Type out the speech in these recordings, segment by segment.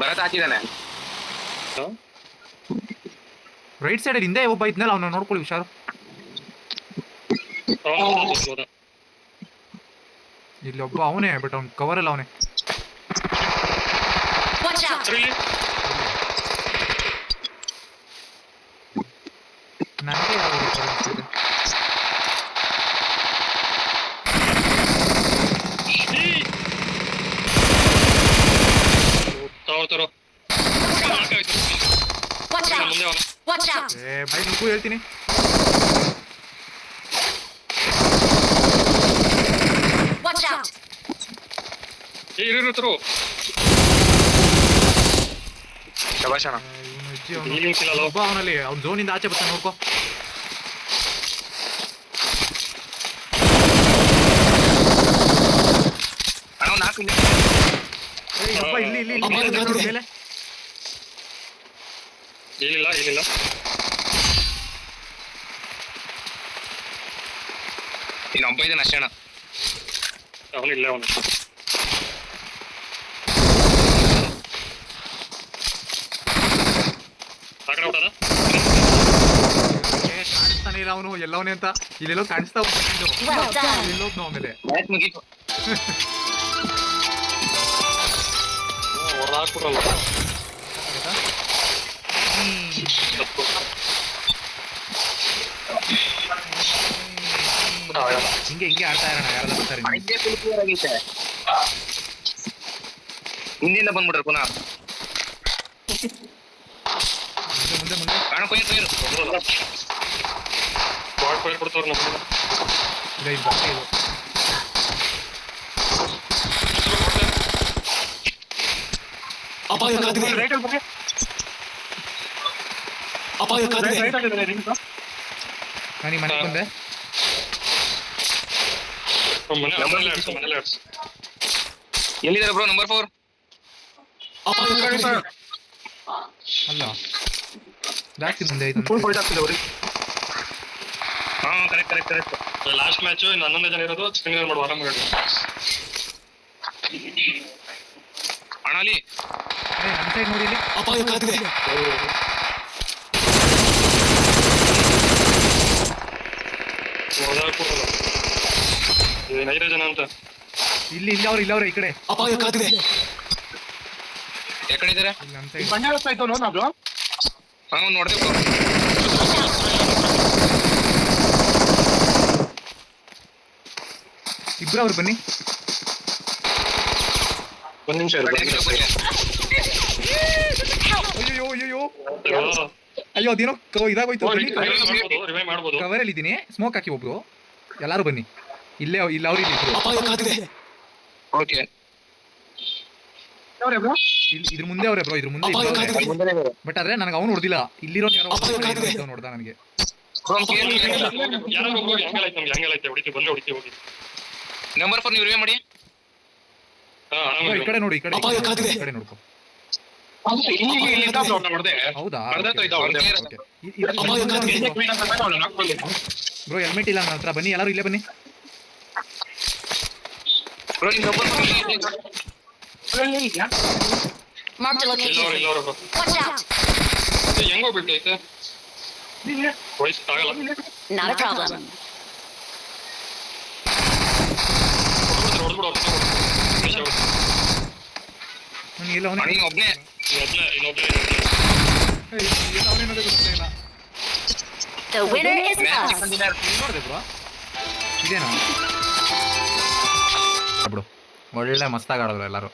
Bharat ಹಾಕಿದಾನೆ. Right side ಹಿಂದೆ ಒಬ್ಬ ಇದ್ನಲ್ಲ, ಅವನ್ನ ನೋಡ್ಕೊಳ್ಳಿ ಹುಷಾರು. ಇಲ್ಲಿ ಒಬ್ಬ ಅವನೇ, ಬಟ್ ಅವ್ನ ಕವರ್ ಅಲ್ಲ ಅವನೇ. ನನಗೆ ಬೈ ನುಗ್ಗು ಹೇಳ್ತೀನಿ. ಒಬ್ಬ ಅವನಲ್ಲಿ ಅವ್ನ ಝೋನಿಂದ ಆಚೆ ಬರ್ತಾನೆ, ನೋಡ್ಕೋ. ಇಲ್ಲಿ ಇಲ್ಲಿ ಮೇಲೆ ಏನಿಲ್ಲ ಇನ್ನು 9 ಜನ ಅಷ್ಟೇ ಅಣ್ಣ. ಅವನಿಲ್ಲ ಅವನು ಕಾಣಿಸ್ತಾನೆ ಇಲ್ಲ ಅವನು ಎಲ್ಲವನೇ ಅಂತ. ಇಲ್ಲೆಲ್ಲೋ ಕಾಣಿಸ್ತಾ ಇಲ್ಲೋದ್ ನಾವು ಆಮೇಲೆ ಹಿಂಗೆ ಆಡ್ತಾ ಇರೋಣ. ಯಾರೆಲ್ಲ ಬರ್ತಾರೆ ಹಿಂದಿಂದ ಬಂದ್ಬಿಟ್ರೆ ಪುನಃ ಮುಂದೆ ಕಾಣ ಕೊಯ್ಯರ್ ಕೊಡ್ತವ್ರ ನಾನು ಮನೆಗೆ ಬಂದೆ. ಎಲ್ಲಿದ್ದಾರೆ ಬ್ರೋ? ನಂಬರ್ 4 ಅಲ್ಲ, ಜಾಸ್ತಿ ಮುಂದೆ ಐತೆ. ಹಾ ಕರೆಕ್ಟ್. ಲಾಸ್ಟ್ ಮ್ಯಾಚ್ ಇನ್ನು 11 ಜನ ಇರೋದು. ಸ್ಕ್ರೀನ್ ಮಾಡುವ ಆರಾಮ ಅಣ್ಣಲ್ಲಿ ನಮ್ಮ ಸೈಡ್ ನೋಡಿ. ಇಲ್ಲಿ ಐದು ಜನ ಅಂತ. ಇಲ್ಲಿ ಅವ್ರು ಈ ಕಡೆ ಯಾಕಡೆ ಇದ್ದಾರೆ? ನಮ್ಮ ಸೈಡ್ ಹಾ ನೋಡ್ತೇವೆ. ಇಬ್ರು ಅವ್ರು ಬನ್ನಿ. ಒಂದ್ ನಿಮಿಷ ಅಯ್ಯೋ ಅದೇನೋ ಇದಾಗೋಯ್ತು. ಮಾಡ್ಬೋದು. ಕವರಲ್ಲಿ ಇದ್ದೀನಿ, ಸ್ಮೋಕ್ ಹಾಕಿ ಒಬ್ರು. ಎಲ್ಲಾರು ಬನ್ನಿ. ಇಲ್ಲ ಅವ್ರು ಓಕೆ ಇದ್ರ ಮುಂದೆ ಅವ್ರೆ ಬ್ರೋ, ಇದ್ರ ಮುಂದೆ. ಬಟ್ ಆದ್ರೆ ನನಗೆ ಅವನು ಹೊಡೆದಿಲ್ಲ. ಇಲ್ಲಿರೋ ನೋಡ್ದ ನನಗೆ. ನಂಬರ್ 4 ನೀವು ರಿವ್ಯೂ ಮಾಡಿ. ಈ ಕಡೆ ನೋಡಿ, ಈ ಕಡೆ ನೋಡ್ಕೊ. ಹೌದಾ ಬ್ರೋ, ಹೆಲ್ಮೆಟ್ ಇಲ್ಲ ನನ್ನ ಹತ್ರ. ಬನ್ನಿ ಎಲ್ಲರೂ ಇಲ್ಲೇ ಬನ್ನಿ. ಹೆಂಗೋ ಬಿಟ್ಟೈತೆ ವಯಸ್ಸಾಗಲ್ಲ. ಒಬ್ಬನೇ ಇದೇನಾ ಬಿಡು, ಒಳ್ಳೆ ಮಸ್ತಾಗಿ ಆಡೋದ್ರು ಎಲ್ಲಾರು.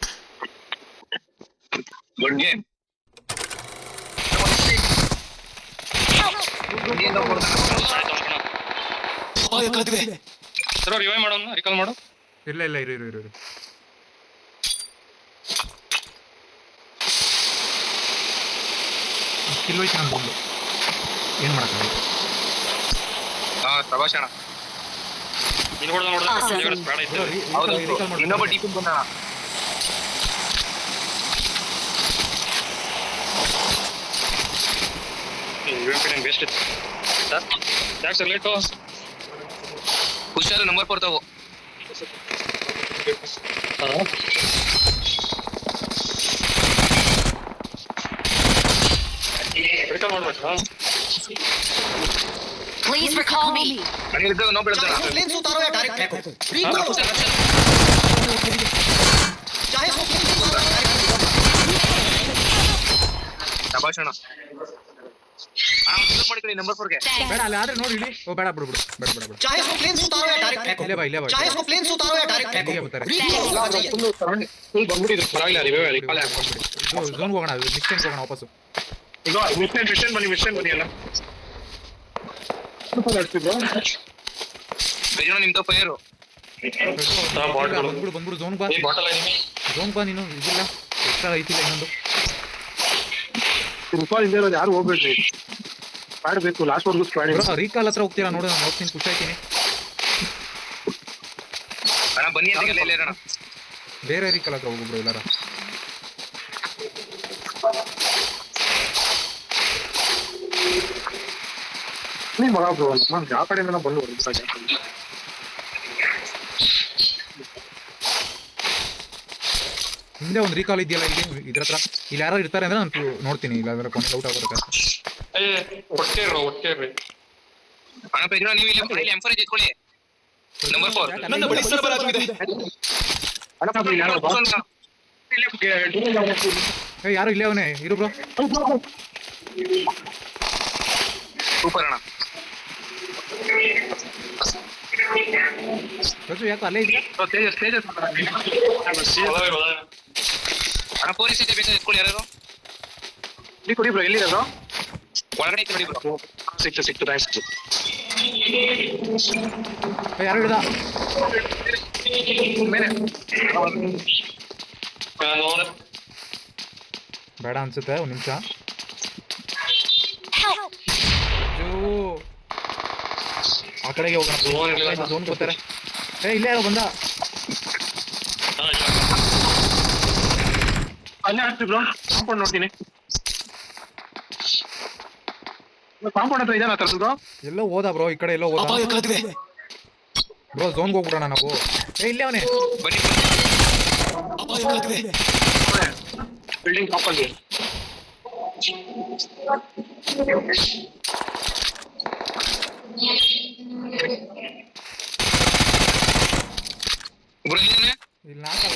ರಿವೈವ್ ಮಾಡೋಣ, ರಿಕಾಲ್ ಮಾಡು. ಇಲ್ಲ ಇರು ಕಿಲ್ಲೋಯ್ತು ನಾನು ಬಂದು. ಏನು ಮಾಡೋಕ್ಕಾಗಲ್ಲ. ಪ್ರಭಾಷ್ ಅಣ್ಣ ಇನ್ನೊಬ್ಬ ಟೀಮ್ ಬಂದ. ವೇಸ್ಟ್ ಇತ್ತು. ಯಾಕೆ ಸರ್ ಲೇಟು? ಹುಷಾರು, ನಂಬರ್ 4 ತಾವು. ರೀಕಾಲ್ ಮಾಡ್ಬೇಕಾ? Please recall me. ಅಣ್ಣ ಇದ್ದಾಗ ನೋ ಬೀಳ್ತಾನ चाहे फ्लेम्स उतारो या डायरेक्ट फेंको ಹಾ, रिकॉल ರಕ್ಷ, ರಕ್ಷ. चाहे वो फ्लेम्स उतारो या डायरेक्ट फेंको ಶಭಾಷ್ ಅಣ್ಣ. ಮಾಡ್ಕೊಳ್ಳಿ ನಂಬರ್ 4 ಗೆ. ಬೇಡ ಅಲ್ಲಿ ಆದ್ರೆ ನೋಡಿ ಇಳಿ. ಓ ಬೇಡ ಬಿಡು ಬಿಡು ಬೇಡ ಬೇಡ ಬೇಡ. चाहे वो फ्लेम्स उतारो या डायरेक्ट फेंको ಇಲ್ಲೇ ಬಾ ಇಲ್ಲೇ ಬಾ. चाहे वो फ्लेम्स उतारो या डायरेक्ट फेंको ಇಲ್ಲಿಗೆ ಬರ್ತಾರೆ. ಫುಲ್ ಬಂದ್ಬಿಟ್ಟಿದ್ರು ಪರವಾಗಿಲ್ಲ ರಿವೈವ್ ಆಗಿ ಕಾಲ್ ಹಾಕ್ಬಿಟ್ಟು ಝೋನ್ ಹೋಗೋಣ ಡಿಸ್ಟೆನ್ಸ್ ಹೋಗೋಣ ವಾಪಸ್ಸು. ಈಗ ಮಿಷನ್ ಬನ್ನಿ ಎಲ್ಲ ಬೇಜಾನ ನಿಮ್ದು ಫೈರು. ಬಂದ್ಬಿಡು ಬಂದ್ಬಿಡು ಝೋನ್ ಬಾ. ಈ ಬಾಟಲ್ ಏನಿದೆ ಝೋನ್ ಬಾ ನೀನು. ಇದಿಲ್ಲ ಎಕ್ಸ್ಟ್ರಾ ಐತಿಲ್ಲ ಇನ್ನೊಂದು. ಯಾರು ಹೋಗ್ಬೇಡ್ರಿ ಮಾಡಬೇಕು ಲಾಸ್ಟ್ ವರ್ಗು ಸ್ಕ್ವಾಡ್ ಬ್ರೋ ರೀಕಾಲ್ ಹತ್ರ ಹೋಗ್ತೀರಾ ನೋಡು. ನಾನು ಹೋಗ್ತೀನಿ ಖುಷಿ ಆಯ್ತೀನಿ. ಅಣ್ಣ ಬನ್ನಿ ಅಂತ ಎಲ್ಲ ಇರೋಣ. ಬೇರೆ ರೀಕಾಲ್ ಹತ್ರ ಹೋಗು ಬ್ರೋ ಎಲ್ಲಾರ. ನೀನ್ ಮಗ ಬ್ರೋ ನಾನು ಯಾವ ಕಡೆಯಿಂದ ಬಂದು ಹಿಂದೆ ಒಂದು ರೀಕಾಲ್ ಇದೆಯಲ್ಲ ಇಲ್ಲಿ ಇದ್ರ ಹತ್ರ. ಇಲ್ಲಿ ಯಾರು ಇರ್ತಾರೆ ಅಂದ್ರೆ ನಾನು ನೋಡ್ತೀನಿ. ಇಲ್ಲ ಅಂದ್ರೆ ಕೊನೆ ಔಟ್ ಆಗುತ್ತೆ. ಒಟ್ಟೆ ಇರ್ರಿ ಅಣ್ಣ ಬೇಜಾನ ನೀವು ಇಲ್ಲಿ M4 ಇಟ್ಕೊಳ್ಳಿ. ನಂಬರ್ 4. ನನ್ನ ಬಳಿ ಸರಬರಾಜು ಇದೆ ಯಾರು ಇಲ್ಲೇ ಅವನೇ ಇರು ಬ್ರೋ. ಸೂಪರ್ ಅಣ್ಣ. ರಜು ಯಾಕೆ ಅಲ್ಲೇ ಇದೆಯಾ? ತೇಜಸ್ ಅಣ್ಣ ಪೊಲೀಸ್ ಇದೆ ಬೇಕಾದ್ರೆ ಇಟ್ಕೊಳ್ಳಿ. ಯಾರು ಇಲ್ಲಿ ಕೊಡಿ ಬ್ರೋ ಎಲ್ಲಿ ಇರೋದು ಒಳಗಡೆ ಐತೆ ನೋಡಿ ಬ್ರೋ. ಸಿಕ್ತು ಥ್ಯಾಂಕ್ಸ್ ಯಾರು ಹಿಡ್ದ? ಮೇಲೆ ಬೇಡ ಅನ್ಸುತ್ತೆ. ಒಂದು ನಿಮಿಷ. Help. ಆ ಕಡೆಗೆ ಹೋಗೋಣ. ಝೋನ್ ಬರ್ತಾರೆ. ಇಲ್ಲೇ ಯಾರೋ ಬಂದ. ಅಲ್ಲೇ ಆಗ್ತೀವಿ ಬ್ರೋ ಕಾಂಪೌಂಡ್ ನೋಡ್ತೀನಿ ಕಾಂಪೌಂಡ್ ಹತ್ರ ಇದಾನ ಹತ್ರ ಬ್ರೋ ಎಲ್ಲೋ ಹೋದ ಬ್ರೋ. ಈ ಕಡೆ ಎಲ್ಲೋ ಹೋದ ಬ್ರೋ. ಝೋನ್ಗೆ ಹೋಗ್ಬಿಡೋಣ ನಾವು. ಇಲ್ಲೇ ಅವನೇ. ಬನ್ನಿ ಬಿಲ್ಡಿಂಗ್ ಟಾಪ್ ಅಲ್ಲಿ ಬ್ರೋ ಇಲ್ಲೇನೆ ಇಲ್ಲಿ ನಾಲ್ಕಲ್ಲ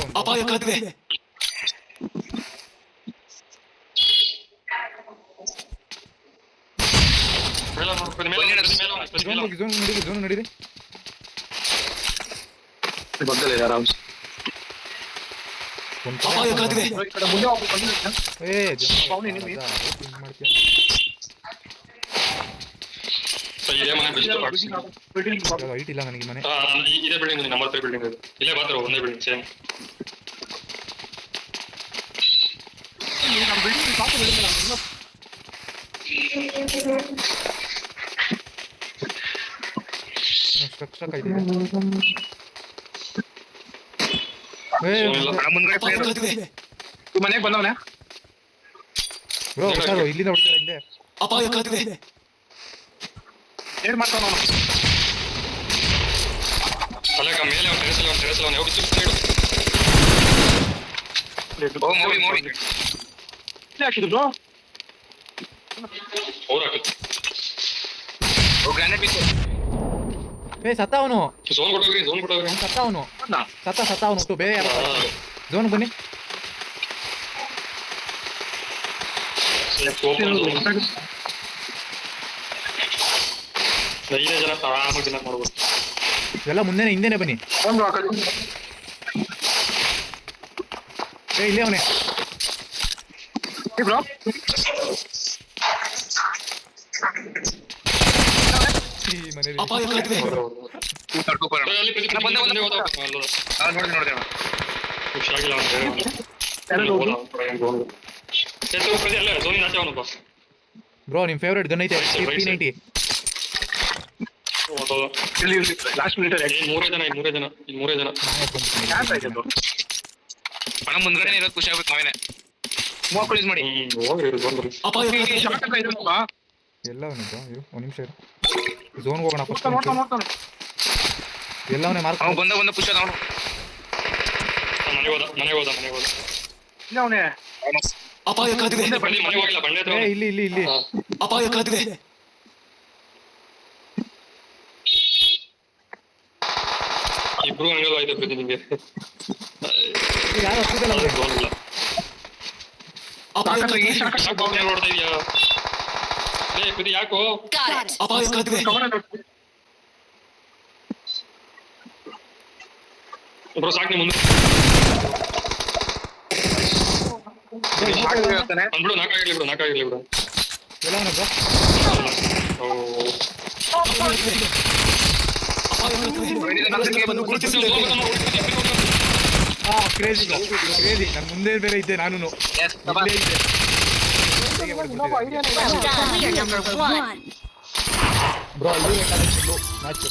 ಝೋನ್ ನಡೀರಿ. ಬಗ್ಗಲ್ಲಿ ಆರಾಮ್ ಹೈಟ್ ಇಲ್ಲ ನನಗೆ ಮನೆ. ಇದೇ ಬಿಲ್ಡಿಂಗ್ ನಂಬರ್ 3 ಬಿಲ್ಡಿಂಗ್ ಇದೆ ಇಲ್ಲೇ ಮಾತ್ರ ಒಂದೇ ಬಿಲ್ಡಿಂಗ್ ಸೇಮ್ ಸ್ಟ್ರಕ್ ಆಯ್ತಿದೆ. ಅಣ್ಣ ಮುಂದ್ಗಡೆ ಪ್ಲೇಯರ್ ಮನೆಗೆ ಬಂದವನೇ ಬ್ರೋ ಹುಷಾರು. ಇಲ್ಲಿಂದ ಹೊಡ್ತಾರೆ ಹಿಂದೆ. ಏನ್ ಮಾಡ್ತಾವ ಅಲ್ಲ ಮೇಲೆ ಟೆರೆಸ್ ಅವನು ಹೋಗಿ ಓ ಮೂವಿ ಹಾಕಿದ್ರು ಅವ್ರು ಹಾಕಿದ್ರು ಓ ಗ್ರಾನೇಡ್ ಬಿತ್ತು. ಸತ್ತ ಅವನು. ಝೋನ್ ಕೊಟ್ಟೋಗ್ರಿ ಸತ್ತ ಅವನು. ಸತ್ತ ಅವನು. ಬೇರೆ ಯಾರು ಝೋನ್ ಬನ್ನಿ. ಐದೇ ಜನ ಆರಾಮಾಗಿ ದಿನ ಮಾಡ್ಬೋದು ಎಲ್ಲ ಮುಂದೆನೆ ಹಿಂದೆನೆ ಬನ್ನಿ. ಇಲ್ಲೇ ಅವನೇ ಬ್ರೋ ಈ ಮನೇಲಿ. ಸೂಪರ್ ಅಣ್ಣ. ಅಲ್ಲಿ ಪ್ರತಿ ಬಂದೆ ನೋಡಿದೆ ನೋಡಿದೆ ಅಣ್ಣ. ಹುಷಾಗಿಲ್ಲ ಅಲ್ಲ ಝೋನಿನ ಆಚೆ ಅವನು ಬಾಸ್ ಬ್ರೋ ನಿಮ್ ಫೇವರೇಟ್ ಗನ್ ಐತೆ P90. ಲಾಸ್ಟ್ ಮಿನಿಟ್ ಮೂರೇ ಜನ ಅಣ್ಣ ಮುಂದ್ಗಡೆ ಇರೋದು ಖುಷಿ ಆಗ್ಬೇಕು ನಾವೇನೆ. ಮೂವತ್ತು ಯೂಸ್ ಮಾಡಿ. ಹೋಗ್ರಿ ಎಲ್ಲ ಅವನು ಬ್ರೋ. ಇರು ಒಂದು ನಿಮಿಷ ಇರು. ಝೋನ್ಗೆ ಹೋಗೋಣ ಫಸ್ಟ್. ಎಲ್ಲ ಅವನೇ ಮಾರ್ಕ್. ಅವ್ನು ಬಂದ ಖುಷಿ ಅದ ಅವನು. ಮನೆಗೆ ಹೋದ ಇಲ್ಲ ಅವನೇ ಮುಂದೆ ಬನ್ನಿ, ಮನೆಗೆ ಹೋಗಿಲ್ಲ, ಬಂಡೆ ಹತ್ರ ಹೋಗಿ. ಇಲ್ಲಿ ಇಲ್ಲಿ ಇಲ್ಲಿ ಇಬ್ರು ಹಂಗಲ್ವ ಆಯ್ತು ಪ್ರತಿ ನಿಂಗೆ ಯಾರು ಹತ್ತಿದಲ್ಲ ಅವ್ರೆ. ಗೋಲ್ ಇಲ್ಲ. ಸಾಕತ್ರ ಈ ಸಾಕ ಯಾಕೋ ಅವ್ನೇ ನೋಡ್ತಾ ಇದೀಯಾ ಏ ಪ್ರತಿ ಯಾಕೋ ಬ್ರೋ ಸಾಕು ನೀ ಮುಂದೆ ಹೇಳ್ತಾನೆ ಅಂದ್ಬಿಡು ನಾಲ್ಕಾಗಿರ್ಲಿ ಬಿಡು ಎಲ್ಲ ಅವ್ನ bro. ಕ್ರೇಜಿ ನನ್ ಮುಂದೆ ಬೇರೆ ಇದ್ದೆ ನಾನು Yes, Baba. We are number 1. Bro match